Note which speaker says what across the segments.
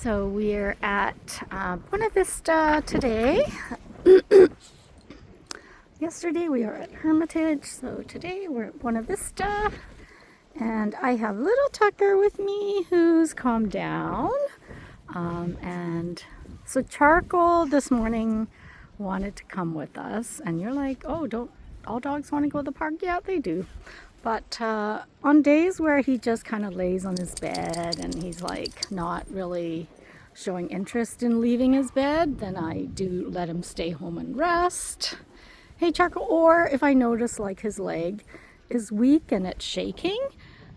Speaker 1: So we're at Buena Vista today. Yesterday we were at Hermitage, so today we're at Buena Vista. And I have little Tucker with me who's calmed down. And so Charcoal this morning wanted to come with us. And you're like, oh, don't all dogs want to go to the park? Yeah, they do. But on days where he just kind of lays on his bed and he's like not really showing interest in leaving his bed, then I do let him stay home and rest. Hey, Charcoal. Or if I notice like his leg is weak and it's shaking,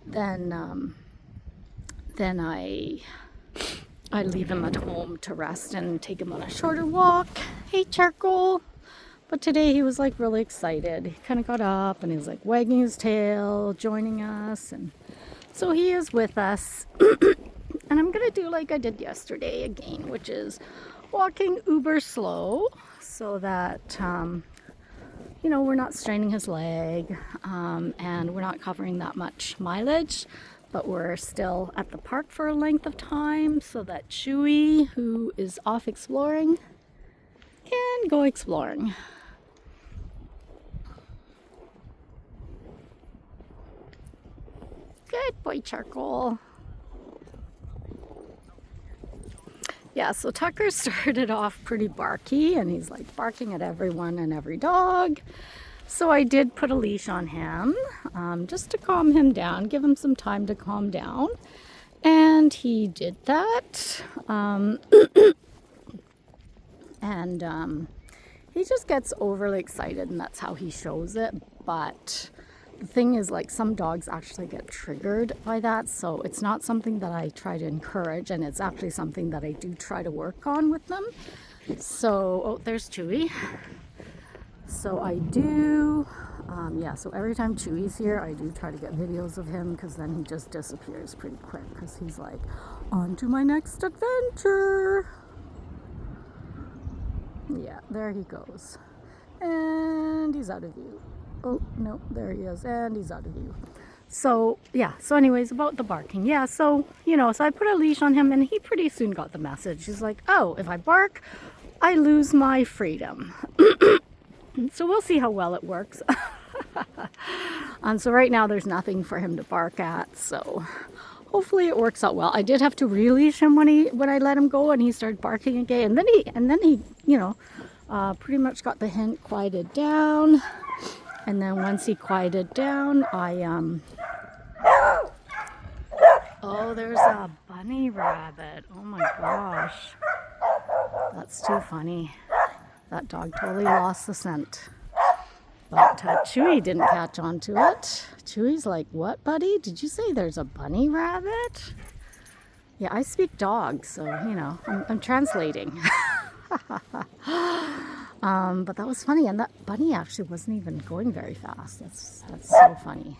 Speaker 1: then I leave him at home to rest and take him on a shorter walk. Hey, Charcoal. But today he was like really excited. He kind of got up and he was like wagging his tail, joining us. And so he is with us. And I'm going to do like I did yesterday again, which is walking uber slow so that, we're not straining his leg and we're not covering that much mileage. But we're still at the park for a length of time so that Chewy, who is off exploring, can go exploring. Good boy, Charcoal. Yeah, so Tucker started off pretty barky and he's like barking at everyone and every dog. So I did put a leash on him just to calm him down, give him some time to calm down. And he did that. And he just gets overly excited and that's how he shows it. But the thing is, like, some dogs actually get triggered by that, so it's not something that I try to encourage, and it's actually something that I do try to work on with them. So, oh, there's Chewy. So I do, so every time Chewy's here, I do try to get videos of him, because then he just disappears pretty quick, because he's like, on to my next adventure. Yeah, there he goes. And he's out of view. Oh, no, there he is, and he's out of view. So, yeah, so anyways, about the barking. Yeah, so, so I put a leash on him, and he pretty soon got the message. He's like, oh, if I bark, I lose my freedom. So we'll see how well it works. And so right now there's nothing for him to bark at, so hopefully it works out well. I did have to releash him when I let him go, and he started barking again. And then he pretty much got the hint quieted down. And then once he quieted down, oh, there's a bunny rabbit. Oh my gosh. That's too funny. That dog totally lost the scent. But Chewy didn't catch on to it. Chewy's like, what, buddy? Did you say there's a bunny rabbit? Yeah, I speak dog, so, I'm translating. But that was funny, and that bunny actually wasn't even going very fast. That's so funny.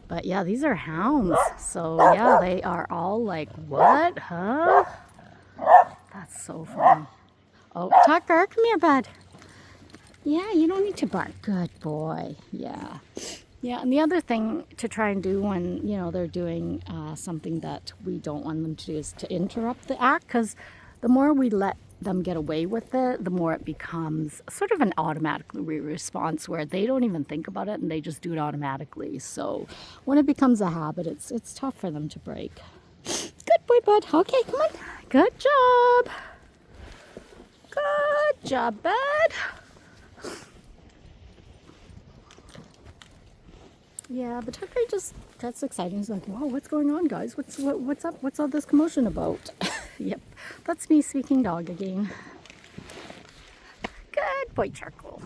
Speaker 1: But yeah, these are hounds. So yeah, they are all like, what? Huh? That's so funny. Oh, Tucker, come here, bud. Yeah, you don't need to bark. Good boy. Yeah. Yeah, and the other thing to try and do when, they're doing something that we don't want them to do is to interrupt the act, because the more we let them get away with it, the more it becomes sort of an automatic response where they don't even think about it and they just do it automatically. So when it becomes a habit, it's tough for them to break. Good boy, bud. Okay, come on. Good job. Good job, bud. Yeah, but Tucker just gets excited. He's like, "Wow, what's going on, guys? What's up? What's all this commotion about?" Yep, that's me speaking dog again. Good boy, Charcoal.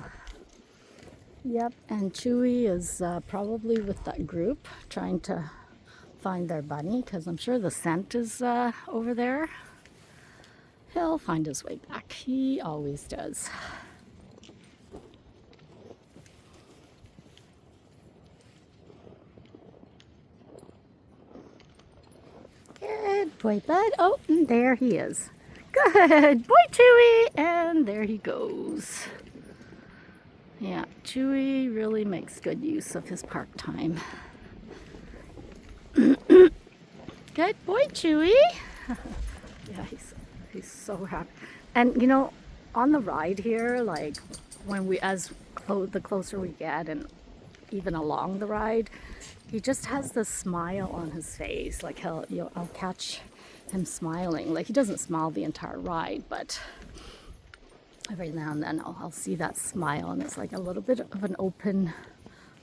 Speaker 1: Yep, and Chewy is probably with that group trying to find their bunny, because I'm sure the scent is over there. He'll find his way back. He always does. Good boy, bud. Oh, and there he is. Good boy, Chewy. And there he goes. Yeah, Chewy really makes good use of his park time. Good boy, Chewy. Yeah, Yeah, he's so happy. And you know, on the ride here, like when we the closer we get, and even along the ride, he just has this smile on his face. Like I'll catch him smiling. Like he doesn't smile the entire ride, but every now and then I'll see that smile, and it's like a little bit of an open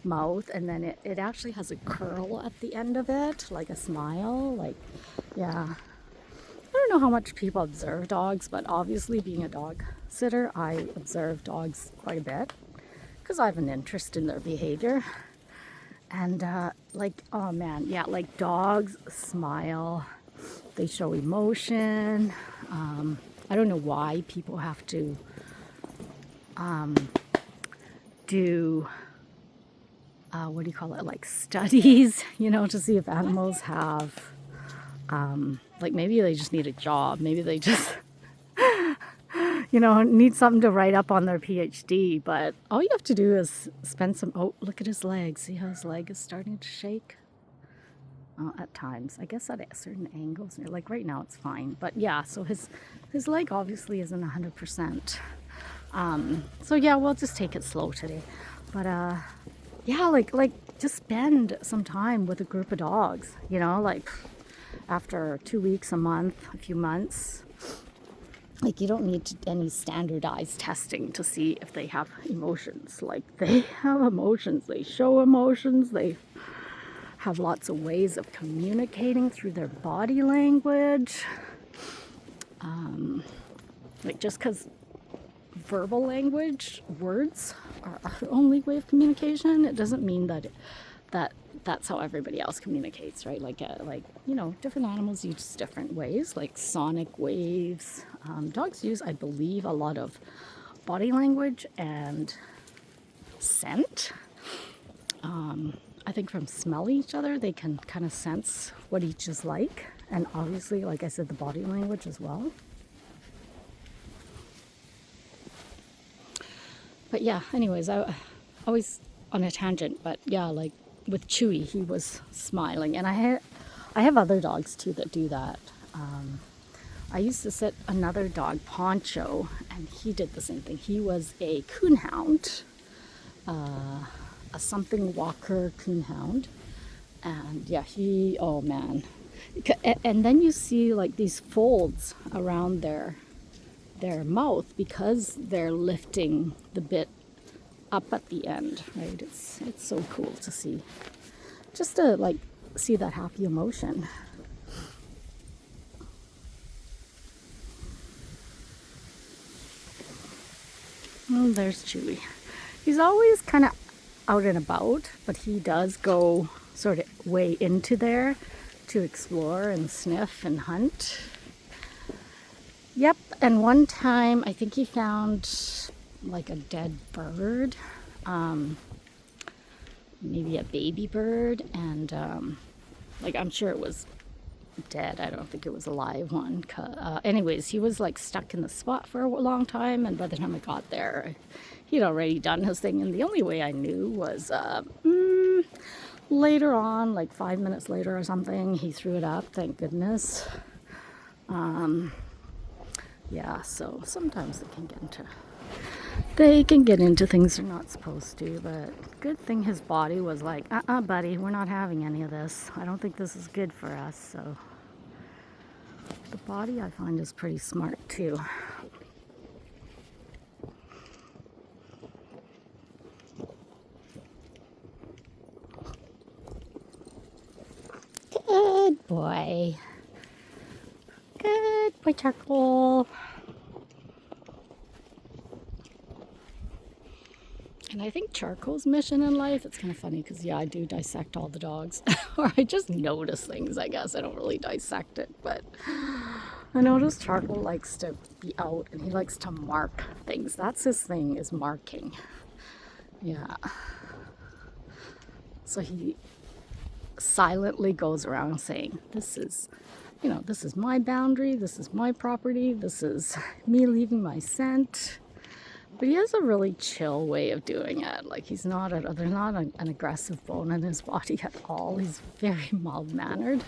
Speaker 1: mouth, and then it actually has a curl at the end of it, like a smile. Like, yeah. I don't know how much people observe dogs, but obviously being a dog sitter, I observe dogs quite a bit because I have an interest in their behavior. And like, oh man, yeah, like dogs smile, they show emotion. I don't know why people have to do what do you call it, like studies, you know, to see if animals have like, maybe they just need a job, maybe they just you know, need something to write up on their PhD. But all you have to do is spend some, oh, look at his leg, see how his leg is starting to shake at times, I guess at certain angles. Like right now it's fine, but yeah, so his leg obviously isn't 100%. So yeah, we'll just take it slow today. But yeah, like just spend some time with a group of dogs, you know, like after 2 weeks, a month, a few months. Like you don't need any standardized testing to see if they have emotions. Like they have emotions, they show emotions, they have lots of ways of communicating through their body language. Like just because verbal language, words are our only way of communication, it doesn't mean that's how everybody else communicates, right? Like you know, different animals use different ways, like sonic waves. Dogs use, I believe, a lot of body language and scent. I think from smelling each other, they can kind of sense what each is like, and obviously, like I said, the body language as well. But yeah, anyways, I always on a tangent, but yeah, like with Chewy, he was smiling, and I have other dogs too that do that. I used to sit another dog, Poncho, and he did the same thing. He was a coonhound, a something walker coonhound, and yeah, oh man, and then you see like these folds around their mouth because they're lifting the bit up at the end, right? It's so cool to see, just to like see that happy emotion. Oh, there's Chewy. He's always kind of out and about, but he does go sort of way into there to explore and sniff and hunt. Yep, and one time I think he found like a dead bird, maybe a baby bird, and like I'm sure it was dead. I don't think it was a live one. Anyways, he was like stuck in the spot for a long time, and by the time I got there, he'd already done his thing. And the only way I knew was later on, like 5 minutes later or something, he threw it up. Thank goodness. Yeah, so sometimes they can get into things they're not supposed to, but good thing his body was like, buddy, we're not having any of this. I don't think this is good for us. So the body, I find, is pretty smart too. Good boy. Good boy, Charcoal. And I think Charcoal's mission in life, it's kind of funny because, yeah, I do dissect all the dogs. Or I just notice things, I guess. I don't really dissect it. But I notice Charcoal likes to be out and he likes to mark things. That's his thing, is marking. Yeah. So he silently goes around saying, this is, you know, this is my boundary. This is my property. This is me leaving my scent. But he has a really chill way of doing it. Like there's not an aggressive bone in his body at all. He's very mild-mannered.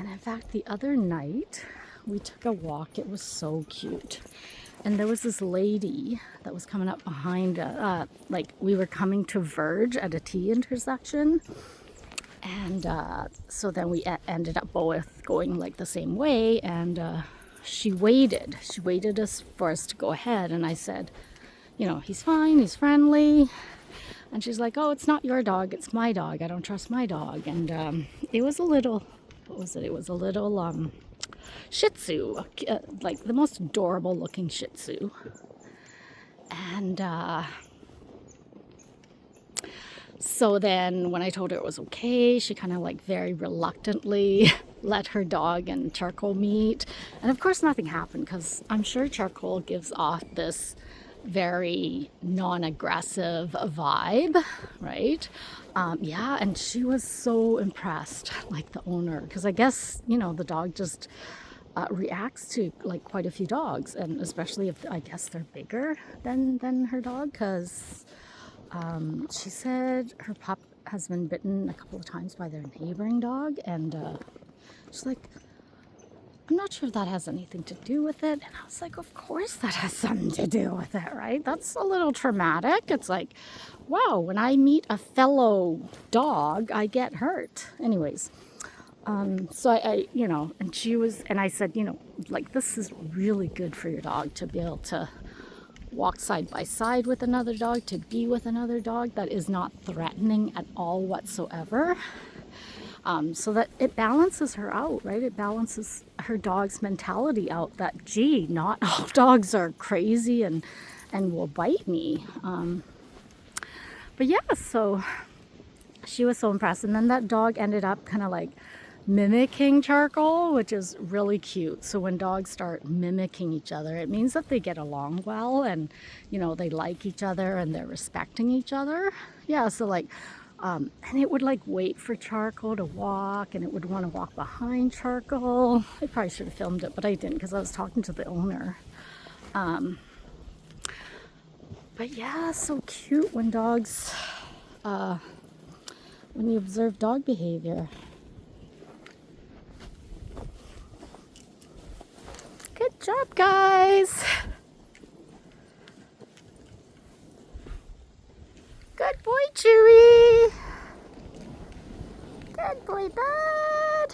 Speaker 1: And in fact, the other night we took a walk. It was so cute. And there was this lady that was coming up behind, like we were coming to Verge at a T intersection. And so then we ended up both going like the same way. And she waited for us to go ahead. And I said, you know, he's fine, he's friendly. And she's like, oh, it's not your dog, it's my dog. I don't trust my dog. And it was a little, what was it? It was a little Shih Tzu, like the most adorable looking Shih Tzu. And so then when I told her it was okay, she kind of like very reluctantly let her dog and Charcoal meet. And of course nothing happened because I'm sure Charcoal gives off this very non-aggressive vibe, right? Yeah, and she was so impressed, like the owner, because I guess, you know, the dog just reacts to like quite a few dogs, and especially if I guess they're bigger than her dog, because she said her pup has been bitten a couple of times by their neighboring dog, and she's like, I'm not sure if that has anything to do with it. And I was like, of course that has something to do with it, right? That's a little traumatic. It's like, wow, when I meet a fellow dog, I get hurt. Anyways, so I, you know, and she was, and I said, you know, like, this is really good for your dog to be able to walk side by side with another dog, to be with another dog that is not threatening at all whatsoever. So that it balances her out, right? It balances her dog's mentality out that, gee, not all dogs are crazy and will bite me. But yeah, so she was so impressed. And then that dog ended up kind of like mimicking Charcoal, which is really cute. So when dogs start mimicking each other, it means that they get along well and, you know, they like each other and they're respecting each other. Yeah, so like, and it would like wait for Charcoal to walk, and it would want to walk behind Charcoal. I probably should have filmed it, but I didn't because I was talking to the owner. But yeah, so cute when dogs, when you observe dog behavior. Good job, guys. Good boy, Chewy. Good boy, bud.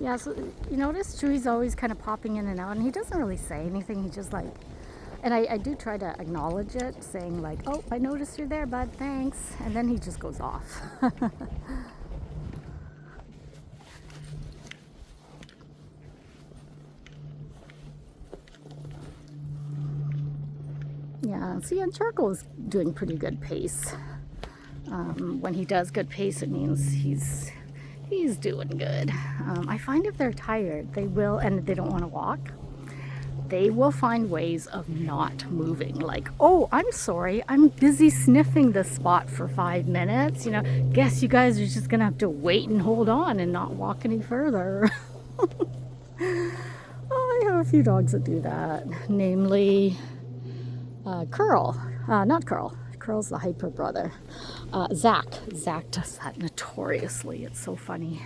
Speaker 1: Yeah, so you notice Chewy's always kind of popping in and out, and he doesn't really say anything. He just like, and I do try to acknowledge it, saying like, oh, I noticed you're there, bud, thanks. And then he just goes off. Yeah, see, and Charcoal is doing pretty good pace. When he does good pace, it means he's doing good. I find if they're tired, they will, and they don't want to walk, they will find ways of not moving. Like, oh, I'm sorry, I'm busy sniffing this spot for 5 minutes. You know, guess you guys are just gonna have to wait and hold on and not walk any further. Oh, I have a few dogs that do that, namely Curl, not Curl. Curl's the hyper brother. Zach does that notoriously. It's so funny.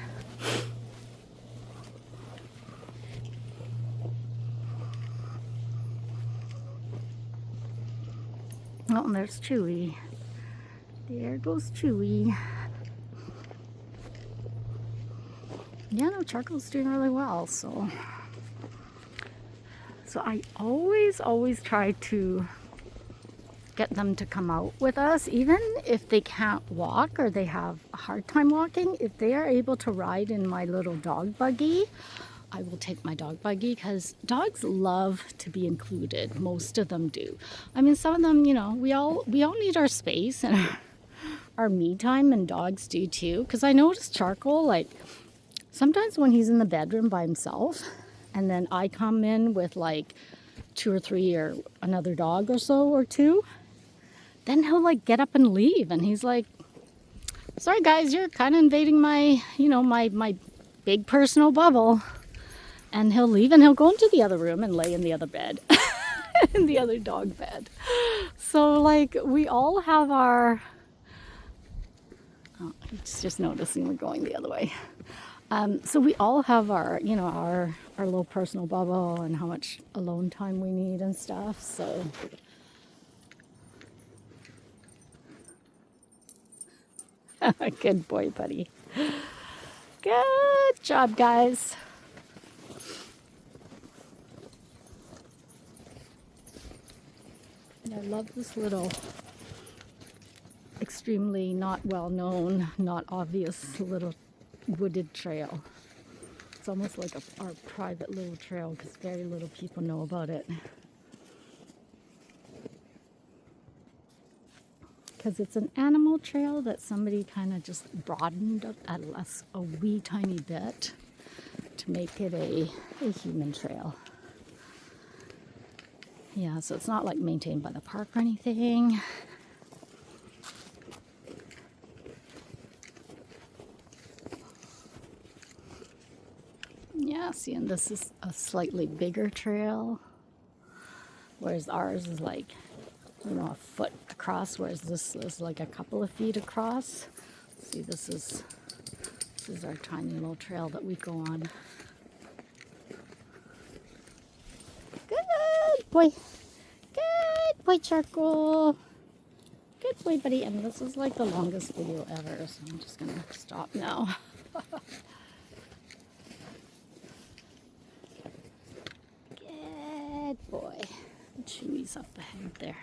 Speaker 1: Oh, and there's Chewy. There goes Chewy. Yeah, no, Charcoal's doing really well. So I always try to get them to come out with us, even if they can't walk or they have a hard time walking. If they are able to ride in my little dog buggy, I will take my dog buggy, because dogs love to be included. Most of them do. I mean, some of them, you know, we all need our space and our me time, and dogs do too. Because I noticed Charcoal, like, sometimes when he's in the bedroom by himself, and then I come in with like 2 or 3 or another dog or so, or 2, then he'll like get up and leave, and he's like, sorry guys, you're kind of invading my, you know, my big personal bubble. And he'll leave and he'll go into the other room and lay in the other bed, in the other dog bed. So like, we all have our, oh, it's just noticing we're going the other way. So we all have our, you know, our little personal bubble and how much alone time we need and stuff. So good boy, buddy. Good job, guys. I love this little extremely not well known, not obvious little wooded trail. It's almost like our private little trail because very little people know about it. Because it's an animal trail that somebody kind of just broadened up a wee tiny bit to make it a human trail. Yeah, so it's not like maintained by the park or anything. Yeah, see, and this is a slightly bigger trail, whereas ours is like, you know, a foot across, whereas this is like a couple of feet across. See, this is our tiny little trail that we go on. Good boy. Good boy, Charcoal. Good boy, buddy. And this is like the longest video ever, so I'm just gonna stop now. Good boy. Chewy's up ahead there.